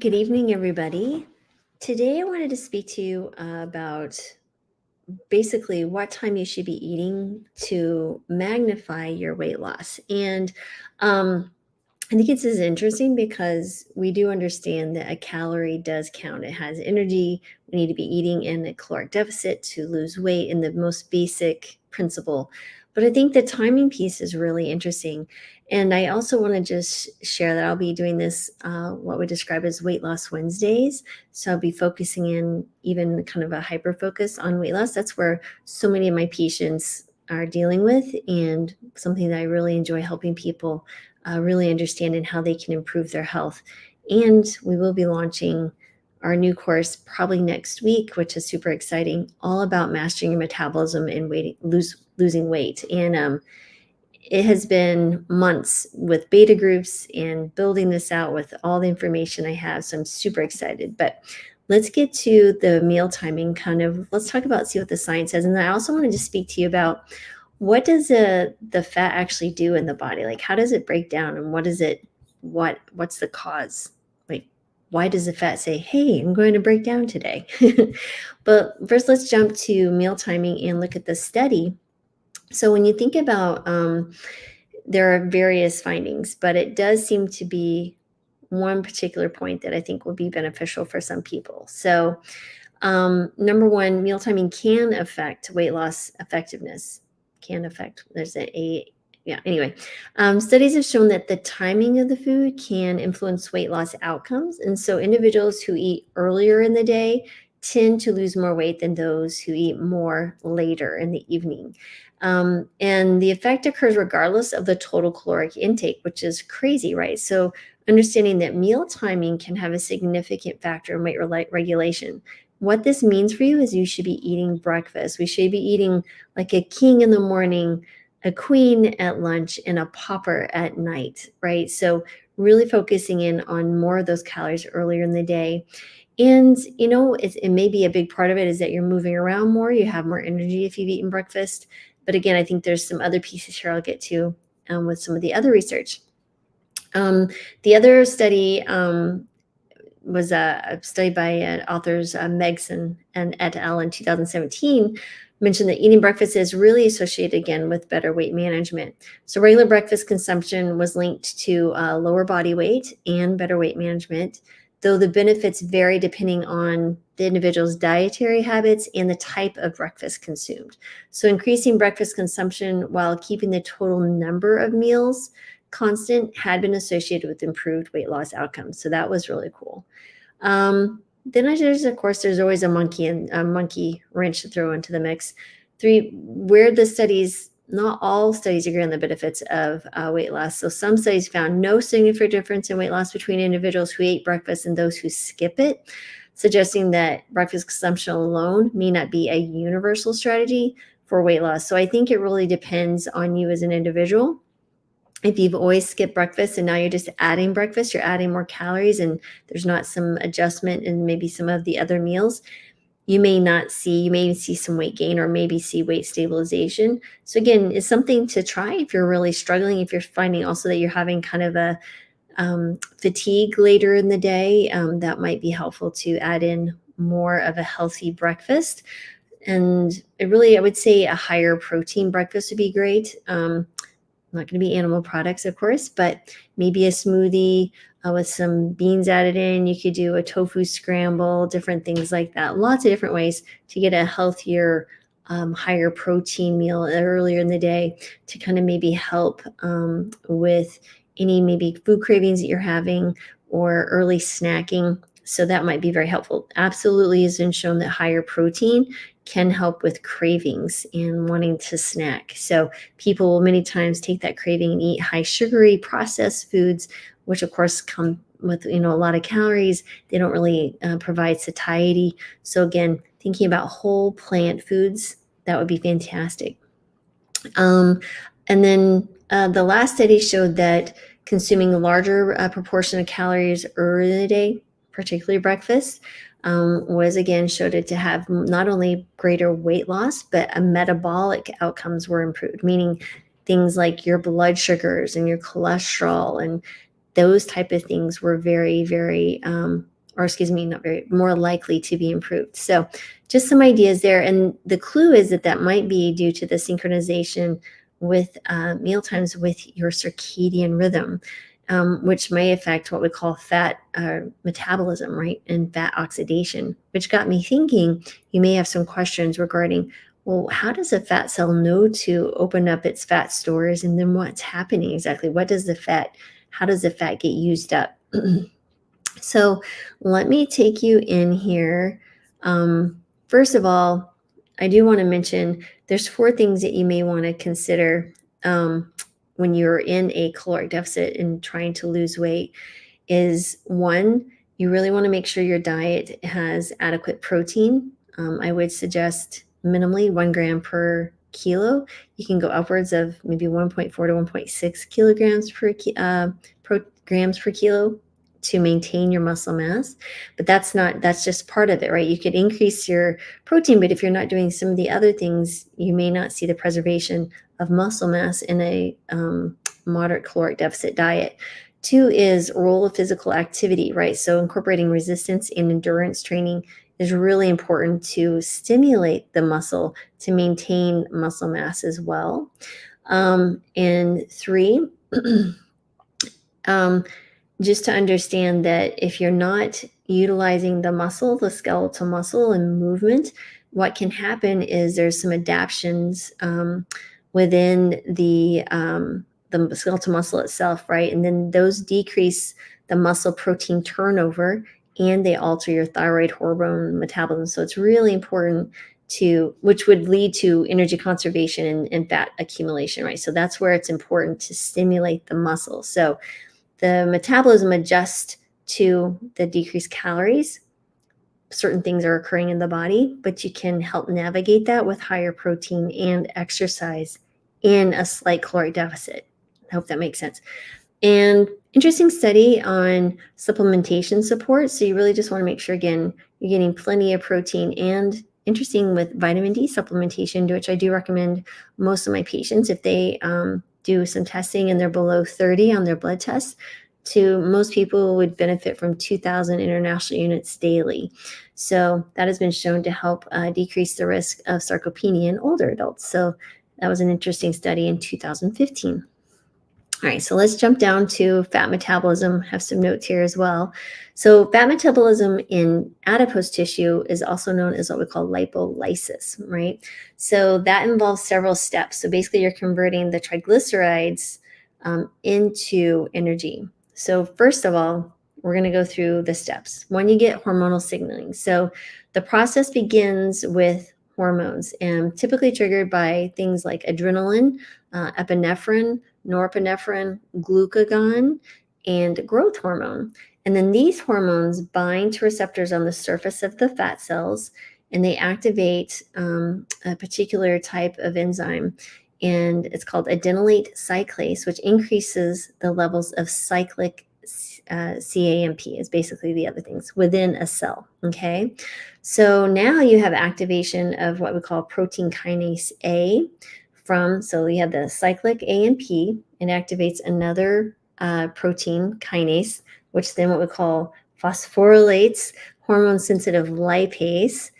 Good evening, everybody. Today, I wanted to speak to you about basically what time you should be eating to magnify your weight loss. And I think it's as interesting because we do understand that a calorie does count. It has energy. We need to be eating in a caloric deficit to lose weight in the most basic principle. But I think the timing piece is really interesting. And I also want to just share that I'll be doing this, what we describe as weight loss Wednesdays. So I'll be focusing in even kind of a hyper focus on weight loss. That's where so many of my patients are dealing with, and something that I really enjoy helping people really understand and how they can improve their health. And we will be launching our new course probably next week, which is super exciting, all about mastering your metabolism and losing weight. And it has been months with beta groups and building this out with all the information I have. So I'm super excited. But let's get to the meal timing let's talk about, see what the science says. And then I also wanted to speak to you about what does the fat actually do in the body? Like, how does it break down, and what's the cause? Like, why does the fat say, hey, I'm going to break down today? But first, let's jump to meal timing and look at the study. So when you think about, there are various findings, but it does seem to be one particular point that I think will be beneficial for some people. So number one, meal timing can affect weight loss effectiveness. Can affect, there's yeah, anyway. Studies have shown that the timing of the food can influence weight loss outcomes. And so individuals who eat earlier in the day tend to lose more weight than those who eat more later in the evening. And the effect occurs regardless of the total caloric intake, which is crazy, right? So understanding that meal timing can have a significant factor in weight regulation. What this means for you is you should be eating breakfast. We should be eating like a king in the morning, a queen at lunch, and a pauper at night, right? So really focusing in on more of those calories earlier in the day. And, it may be a big part of it is that you're moving around more. You have more energy if you've eaten breakfast. But again, I think there's some other pieces here I'll get to with some of the other research. The other study was a study by authors Megson and et al. In 2017, mentioned that eating breakfast is really associated again with better weight management. So regular breakfast consumption was linked to lower body weight and better weight management, though the benefits vary depending on the individual's dietary habits and the type of breakfast consumed. So increasing breakfast consumption while keeping the total number of meals constant had been associated with improved weight loss outcomes. So that was really cool. Then there's always a monkey wrench to throw into the mix. Not all studies agree on the benefits of weight loss. So some studies found no significant difference in weight loss between individuals who ate breakfast and those who skip it, suggesting that breakfast consumption alone may not be a universal strategy for weight loss. So I think it really depends on you as an individual. If you've always skipped breakfast and now you're just adding breakfast, you're adding more calories, and there's not some adjustment in maybe some of the other meals, you may see some weight gain or maybe see weight stabilization. So again, it's something to try if you're really struggling, if you're finding also that you're having kind of a fatigue later in the day, that might be helpful to add in more of a healthy breakfast. And I would say a higher protein breakfast would be great. Not going to be animal products, of course, but maybe a smoothie with some beans added in. You could do a tofu scramble, different things like that. Lots of different ways to get a healthier, higher protein meal earlier in the day to kind of maybe help with any maybe food cravings that you're having or early snacking. So that might be very helpful. Absolutely has been shown that higher protein can help with cravings and wanting to snack. So people will many times take that craving and eat high sugary processed foods, which of course come with a lot of calories. They don't really provide satiety. So again, thinking about whole plant foods, that would be fantastic. And then the last study showed that consuming a larger proportion of calories early in the day, particularly breakfast, was again showed it to have not only greater weight loss, but a metabolic outcomes were improved, meaning things like your blood sugars and your cholesterol and those type of things were very, very, or excuse me, not very, more likely to be improved. So just some ideas there. And the clue is that that might be due to the synchronization with meal times with your circadian rhythm, which may affect what we call fat metabolism, right? And fat oxidation, which got me thinking you may have some questions regarding, well, how does a fat cell know to open up its fat stores? And then what's happening exactly? How does the fat get used up? So let me take you in here. First of all, I do want to mention there's 4 things that you may want to consider when you're in a caloric deficit and trying to lose weight. Is one, you really want to make sure your diet has adequate protein. I would suggest minimally 1 gram per kilo. You can go upwards of maybe 1.4 to 1.6 kilograms grams per kilo to maintain your muscle mass. But that's just part of it, right? You could increase your protein, but if you're not doing some of the other things, you may not see the preservation of muscle mass in a moderate caloric deficit diet. 2 is role of physical activity, right? So incorporating resistance and endurance training is really important to stimulate the muscle to maintain muscle mass as well. And 3, just to understand that if you're not utilizing the skeletal muscle and movement, what can happen is there's some adaptions within the skeletal muscle itself, right? And then those decrease the muscle protein turnover and they alter your thyroid hormone metabolism. So it's really important which would lead to energy conservation and fat accumulation, right? So that's where it's important to stimulate the muscle. So the metabolism adjusts to the decreased calories. Certain things are occurring in the body, but you can help navigate that with higher protein and exercise in a slight caloric deficit. I hope that makes sense. And interesting study on supplementation support. So you really just want to make sure, again, you're getting plenty of protein, and interesting with vitamin D supplementation, which I do recommend most of my patients if they do some testing and they're below 30 on their blood tests. To most people would benefit from 2,000 international units daily. So that has been shown to help decrease the risk of sarcopenia in older adults. So that was an interesting study in 2015. All right, so let's jump down to fat metabolism. Have some notes here as well. So fat metabolism in adipose tissue is also known as what we call lipolysis, right? So that involves several steps. So basically you're converting the triglycerides into energy. So first of all, we're going to go through the steps. One, you get hormonal signaling. So the process begins with hormones and typically triggered by things like adrenaline, epinephrine, norepinephrine, glucagon, and growth hormone. And then these hormones bind to receptors on the surface of the fat cells, and they activate a particular type of enzyme, and it's called adenylate cyclase, which increases the levels of cyclic CAMP is basically the other things within a cell, okay? So now you have activation of what we call protein kinase A, so you have the cyclic AMP, it activates another protein kinase, which then what we call phosphorylates hormone-sensitive lipase,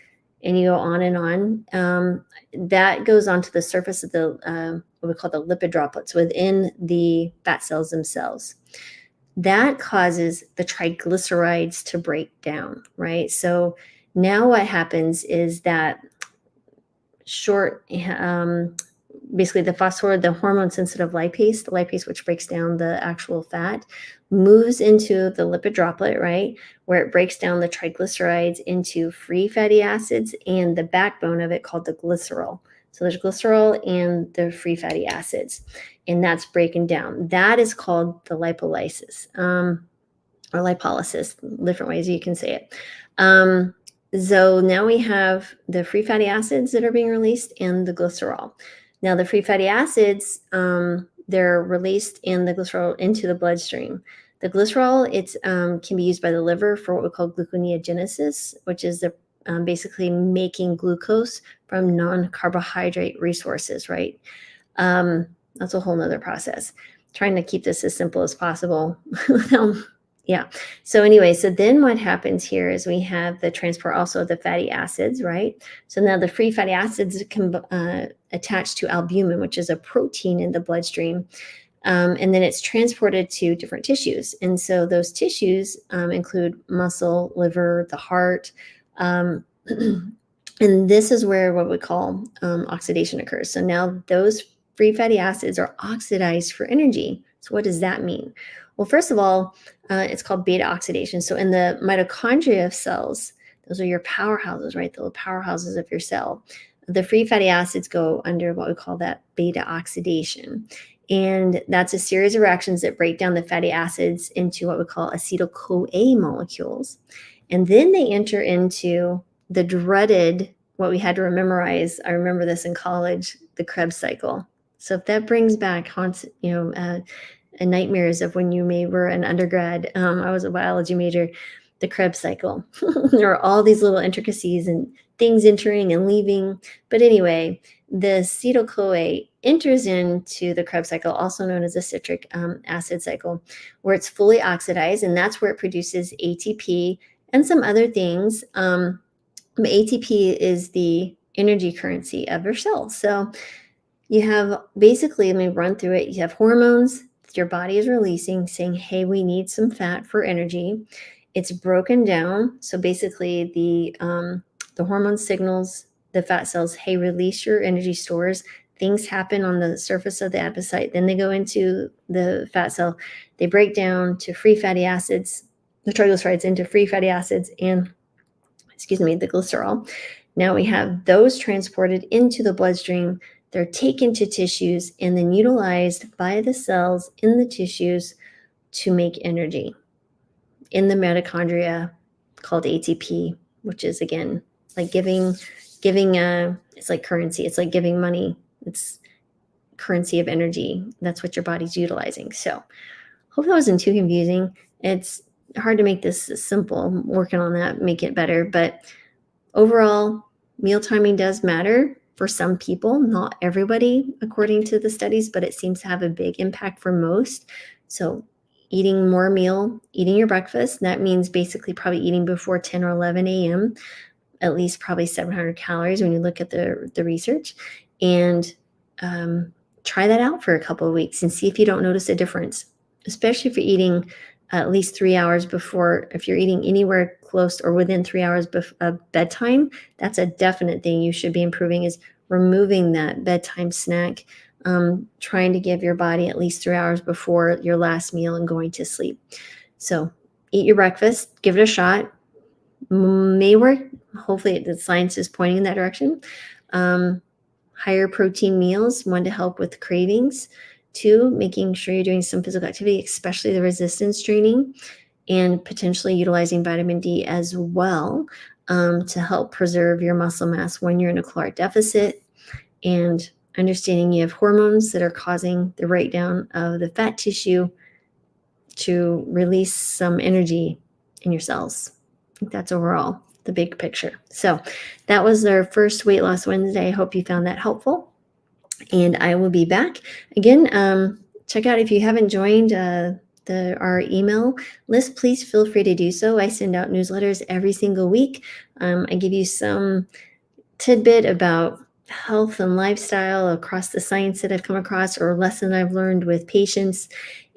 and you go on and on. That goes onto the surface of the what we call the lipid droplets within the fat cells themselves. That causes the triglycerides to break down, right? So now what happens is that basically the hormone-sensitive lipase, the lipase which breaks down the actual fat, moves into the lipid droplet, right, where it breaks down the triglycerides into free fatty acids and the backbone of it called the glycerol. So there's glycerol and the free fatty acids, and that's breaking down. That is called the lipolysis, or lipolysis, different ways you can say it. So now we have the free fatty acids that are being released and the glycerol. Now the free fatty acids, they're released in the glycerol into the bloodstream. The glycerol, can be used by the liver for what we call gluconeogenesis, which is basically making glucose from non-carbohydrate resources, right? That's a whole nother process. trying to keep this as simple as possible. Yeah. So anyway, so then what happens here is we have the transport also of the fatty acids, right? So now the free fatty acids can attach to albumin, which is a protein in the bloodstream. And then it's transported to different tissues. And so those tissues include muscle, liver, the heart. Um, and this is where what we call oxidation occurs. So now those free fatty acids are oxidized for energy. So what does that mean? Well, first of all, it's called beta oxidation. So in the mitochondria of cells, those are your powerhouses, right? The powerhouses of your cell. The free fatty acids go under what we call that beta oxidation. And that's a series of reactions that break down the fatty acids into what we call acetyl-CoA molecules. And then they enter into the dreaded, what we had to memorize. I remember this in college, the Krebs cycle. So if that brings back haunts, nightmares of when you were an undergrad, I was a biology major, the Krebs cycle. There are all these little intricacies and things entering and leaving. But anyway, the acetyl-CoA enters into the Krebs cycle, also known as the citric acid cycle, where it's fully oxidized, and that's where it produces ATP and some other things. But ATP is the energy currency of your cells. So you have basically, let me run through it. You have hormones that your body is releasing saying, hey, we need some fat for energy. It's broken down. So basically the hormone signals the fat cells, hey, release your energy stores. Things happen on the surface of the adipocyte. Then they go into the fat cell. They break down to free fatty acids, the triglycerides into free fatty acids and, the glycerol. Now we have those transported into the bloodstream. They're taken to tissues and then utilized by the cells in the tissues to make energy in the mitochondria called ATP, which is again like giving it's like currency. It's like giving money. It's currency of energy. That's what your body's utilizing. So hope that wasn't too confusing. It's hard to make this simple. I'm working on that, make it better. But overall, meal timing does matter for some people, not everybody, according to the studies, but it seems to have a big impact for most. So eating your breakfast, that means basically probably eating before 10 or 11 a.m., at least probably 700 calories when you look at the research. And try that out for a couple of weeks and see if you don't notice a difference, especially if you're eating at least 3 hours before. If you're eating anywhere close or within 3 hours of bedtime, that's a definite thing you should be improving, is removing that bedtime snack, trying to give your body at least 3 hours before your last meal and going to sleep. So eat your breakfast, give it a shot. May work. Hopefully the science is pointing in that direction. Higher protein meals, one, to help with cravings, two, making sure you're doing some physical activity, especially the resistance training, and potentially utilizing vitamin D as well, to help preserve your muscle mass when you're in a caloric deficit, and understanding you have hormones that are causing the breakdown of the fat tissue to release some energy in your cells. I think that's overall the big picture. So that was our first Weight Loss Wednesday. I hope you found that helpful. And I will be back. Again, check out, if you haven't joined our email list, please feel free to do so. I send out newsletters every single week. I give you some tidbit about health and lifestyle across the science that I've come across or lesson I've learned with patients,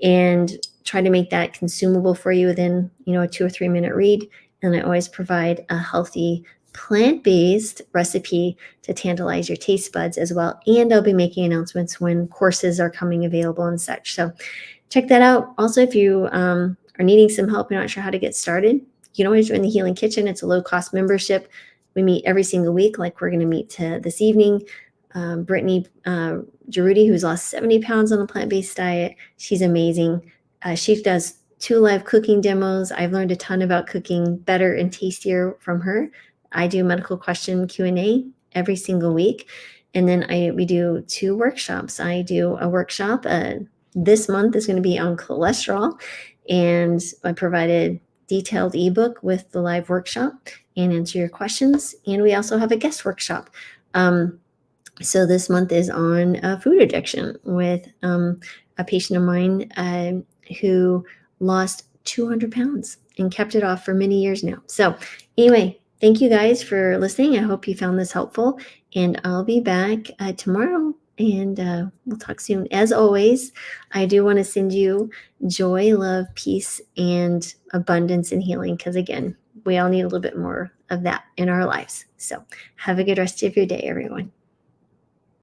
and try to make that consumable for you within, a 2 or 3 minute read. And I always provide a healthy plant-based recipe to tantalize your taste buds as well. And I'll be making announcements when courses are coming available and such. So check that out. Also, if you are needing some help, you're not sure how to get started, you can always join the Healing Kitchen. It's a low-cost membership. We meet every single week, like we're going to meet this evening. Brittany Giroudi, who's lost 70 pounds on a plant-based diet. She's amazing. She does 2 live cooking demos. I've learned a ton about cooking better and tastier from her. I do medical question Q&A every single week. And then we do 2 workshops. I do a workshop this month is going to be on cholesterol, and I provided detailed ebook with the live workshop and answer your questions. And we also have a guest workshop. So this month is on food addiction with a patient of mine who lost 200 pounds and kept it off for many years now. So, anyway, thank you guys for listening. I hope you found this helpful, and I'll be back tomorrow, and we'll talk soon. As always, I do want to send you joy, love, peace, and abundance and healing, because again, we all need a little bit more of that in our lives. So, have a good rest of your day, everyone.